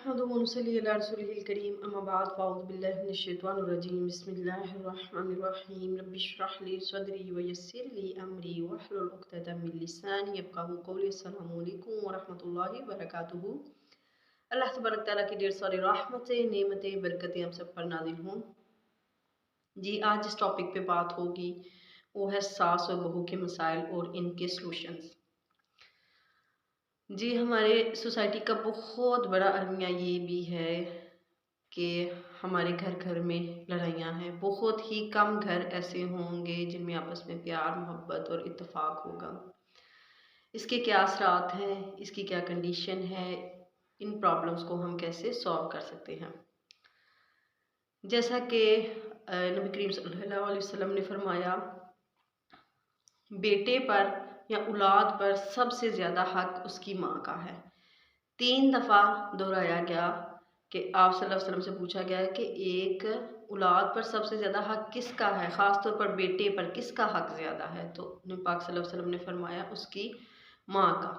नहमदुहु व नुसल्ली अला रसूलिहिल करीम अम्मा बाद फ़अऊज़ु बिल्लाहि मिनश शैतानिर रजीम बिस्मिल्लाहिर रहमानिर रहीम रब्बि इश्रह ली सदरी व यस्सिर ली अमरी वहलुल उक़दतम मिन लिसानी यफ़क़हू क़ौली। अस्सलामु अलैकुम व रहमतुल्लाहि व बरकातुहू। अल्लाह तबारक तआला की ढेर सारी रहमतें, नेमतें, बरकतें हम सब पर नाज़िल हों। जी, आज जिस टॉपिक पे बात होगी वो है सास और बहू के मसाइल और इनके सॉल्यूशंस। जी, हमारे सोसाइटी का बहुत बड़ा अलमिया ये भी है कि हमारे घर घर में लड़ाइयाँ हैं। बहुत ही कम घर ऐसे होंगे जिनमें आपस में प्यार, मोहब्बत और इत्तेफाक होगा। इसके क्या असरात हैं, इसकी क्या कंडीशन है, इन प्रॉब्लम्स को हम कैसे सॉल्व कर सकते हैं। जैसा कि नबी करीम सल्लल्लाहु अलैहि वसल्लम ने फरमाया, बेटे पर या औलाद पर सबसे ज़्यादा हक उसकी माँ का है। 3 दफ़ा दोहराया गया कि आप सल्लल्लाहु अलैहि वसल्लम से पूछा गया है कि एक औलाद पर सबसे ज़्यादा हक किसका है, ख़ास तौर पर बेटे पर किसका हक ज़्यादा है। तो नबी पाक सल्लल्लाहु अलैहि वसल्लम ने फरमाया उसकी माँ का।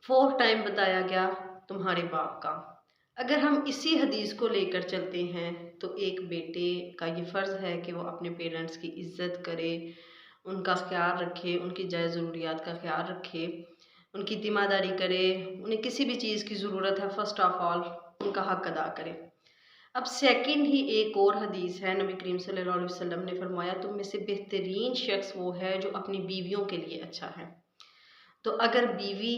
4 टाइम बताया गया तुम्हारे बाप का। अगर हम इसी हदीस को लेकर चलते हैं तो एक बेटे का ये फ़र्ज़ है कि वो अपने पेरेंट्स की इज़्ज़त करे, उनका ख़्याल रखे, उनकी जायज़ ज़रूरियात का ख़्याल रखे, उनकी ज़िम्मेदारी करे, उन्हें किसी भी चीज़ की ज़रूरत है फ़र्स्ट ऑफ़ ऑल उनका हक़ अदा करे। अब सेकंड ही एक और हदीस है, नबी करीम सल्लल्लाहु अलैहि वसल्लम ने फरमाया तुम में से बेहतरीन शख्स वो है जो अपनी बीवियों के लिए अच्छा है। तो अगर बीवी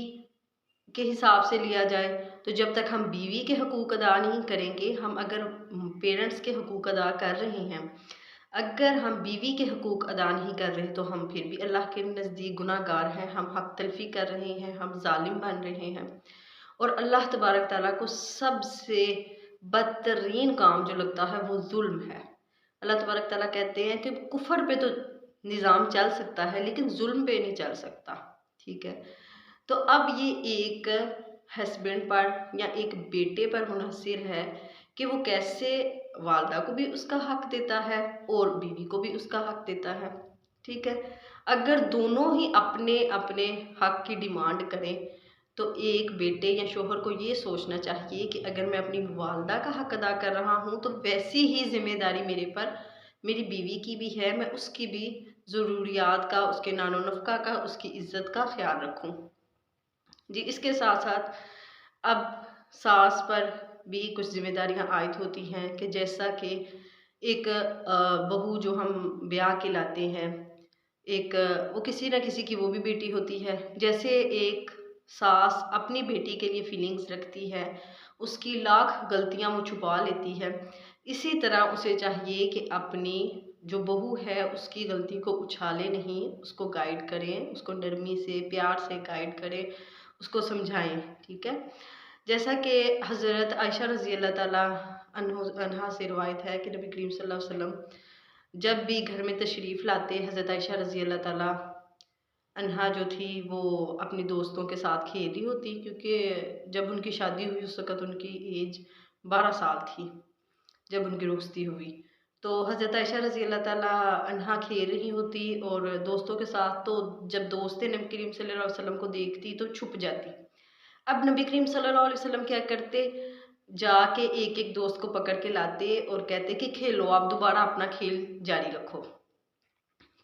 के हिसाब से लिया जाए तो जब तक हम बीवी के हकूक़ अदा नहीं करेंगे, हम अगर पेरेंट्स के हकूक़ अदा कर रहे हैं, अगर हम बीवी के हकूक़ अदा नहीं कर रहे तो हम फिर भी अल्लाह के नज़दीक गुनाहगार हैं, हम हक तलफ़ी कर रहे हैं, हम ज़ालिम बन रहे हैं। और अल्लाह तबारक ताला को सबसे बदतरीन काम जो लगता है वो जुल्म है। अल्लाह तबारक ताला कहते हैं कि कुफ़र पे तो निज़ाम चल सकता है लेकिन जुल्म पे नहीं चल सकता। ठीक है, तो अब ये एक हस्बैंड पर या एक बेटे पर मुनहसिर है कि वो कैसे वालदा को भी उसका हक देता है और बीवी को भी उसका हक देता है। ठीक है, अगर दोनों ही अपने अपने हक की डिमांड करें तो एक बेटे या शोहर को ये सोचना चाहिए कि अगर मैं अपनी वालदा का हक अदा कर रहा हूँ तो वैसी ही जिम्मेदारी मेरे पर मेरी बीवी की भी है, मैं उसकी भी ज़रूरियात का, उसके नानो नफ़का का, उसकी इज़्ज़त का ख्याल रखूँ। जी, इसके साथ साथ अब सास पर भी कुछ जिम्मेदारियां आयद होती हैं कि जैसा कि एक बहू जो हम ब्याह के लाते हैं, एक वो किसी ना किसी की वो भी बेटी होती है। जैसे एक सास अपनी बेटी के लिए फीलिंग्स रखती है, उसकी लाख गलतियां वो छुपा लेती है, इसी तरह उसे चाहिए कि अपनी जो बहू है उसकी गलती को उछाले नहीं, उसको गाइड करें, उसको नरमी से प्यार से गाइड करें, उसको समझाएं। ठीक है, जैसा कि हज़रत आयशा रज़ी अल्लाह ताला अन्हा से रिवायत है कि नबी करीम सल्लल्लाहु अलैहि वसल्लम जब भी घर में तशरीफ़ लाते, हज़रत आयशा रज़ी अल्लाह ताला अन्हा जो थी वो अपनी दोस्तों के साथ खेल रही होती, क्योंकि जब उनकी शादी हुई उस वक़्त उनकी एज 12 साल थी जब उनकी रुखसती हुई। तो हज़रत आयशा रज़ी अल्लाह ताला अन्हा खेल रही होती और दोस्तों के साथ, तो जब दोस्तें नबी करीम सल्लल्लाहु अलैहि वसल्लम को देखती तो छुप जाती। अब नबी करीम सल्लल्लाहु अलैहि वसल्लम क्या करते, जाके एक-एक दोस्त को पकड़ के लाते और कहते कि खेलो, आप दोबारा अपना खेल जारी रखो।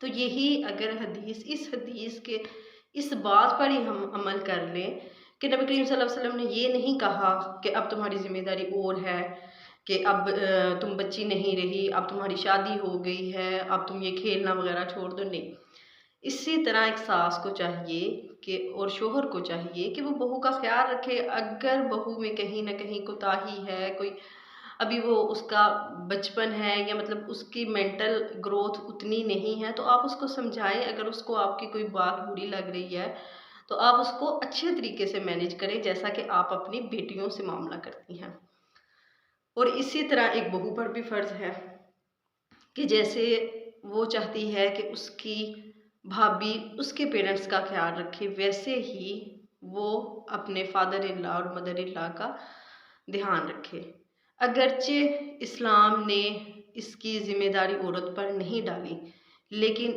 तो यही अगर इस हदीस के इस बात पर ही हम अमल कर लें कि नबी करीम सल्लल्लाहु अलैहि वसल्लम ने ये नहीं कहा कि अब तुम्हारी ज़िम्मेदारी और है, कि अब तुम बच्ची नहीं रही, अब तुम्हारी शादी हो गई है, अब तुम ये खेलना वगैरह छोड़ दो, नहीं। इसी तरह एक सास को चाहिए कि और शोहर को चाहिए कि वो बहू का ख्याल रखे। अगर बहू में कहीं ना कहीं कोताही है, कोई अभी वो उसका बचपन है या मतलब उसकी मेंटल ग्रोथ उतनी नहीं है, तो आप उसको समझाएं। अगर उसको आपकी कोई बात बुरी लग रही है तो आप उसको अच्छे तरीके से मैनेज करें, जैसा कि आप अपनी बेटियों से मामला करती हैं। और इसी तरह एक बहू पर भी फ़र्ज़ है कि जैसे वो चाहती है कि उसकी भाभी उसके पेरेंट्स का ख्याल रखे, वैसे ही वो अपने फादर इन लॉ और मदर इन लॉ का ध्यान रखे। अगरचे इस्लाम ने इसकी ज़िम्मेदारी औरत पर नहीं डाली, लेकिन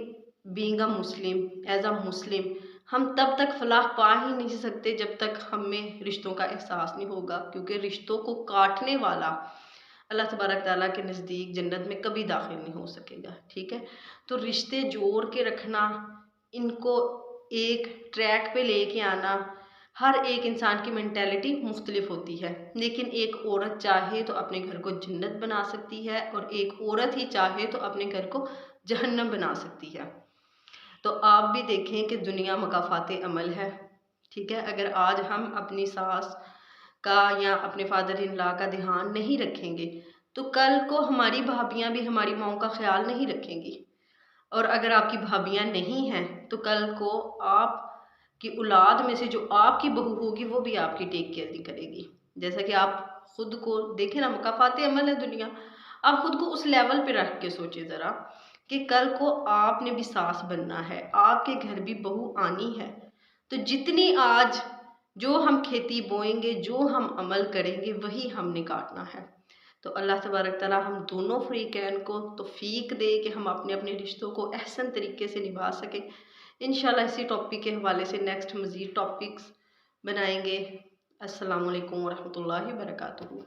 being a Muslim, as a मुस्लिम, हम तब तक फलाह पा ही नहीं सकते जब तक हमें रिश्तों का एहसास नहीं होगा, क्योंकि रिश्तों को काटने वाला अल्लाह तबारक ताला के नज़दीक जन्नत में कभी दाखिल नहीं हो सकेगा। ठीक है, तो रिश्ते जोड़ के रखना, इनको एक ट्रैक पे लेके आना, हर एक इंसान की मेंटालिटी मुख्तलिफ होती है, लेकिन एक औरत चाहे तो अपने घर को जन्नत बना सकती है और एक औरत ही चाहे तो अपने घर को जहन्नम बना सकती है। तो आप भी देखें कि दुनिया मकाफाते अमल है। ठीक है, अगर आज हम अपनी सास का या अपने फादर इन लॉ का ध्यान नहीं रखेंगे तो कल को हमारी भाभियां भी हमारी माओ का ख्याल नहीं रखेंगी, और अगर आपकी भाभियां नहीं हैं तो कल को आपकी औलाद में से जो आपकी बहू होगी वो भी आपकी टेक केयर नहीं करेगी। जैसा कि आप खुद को देखें ना, मकाफाते अमल है दुनिया। आप खुद को उस लेवल पे रख के सोचे ज़रा कि कल को आपने भी सास बनना है, आपके घर भी बहू आनी है। तो जितनी आज जो हम खेती बोएंगे, जो हम अमल करेंगे, वही हमने काटना है। तो अल्लाह तबारक ताला हम दोनों फ़रीक़ैन को तौफ़ीक दे कि हम अपने अपने रिश्तों को अहसन तरीके से निभा सकें। इंशाल्लाह इसी टॉपिक के हवाले से नेक्स्ट मज़ीद टॉपिक्स बनाएंगे। अस्सलामु अलैकुम वरहमतुल्लाहि वबरकातुहू।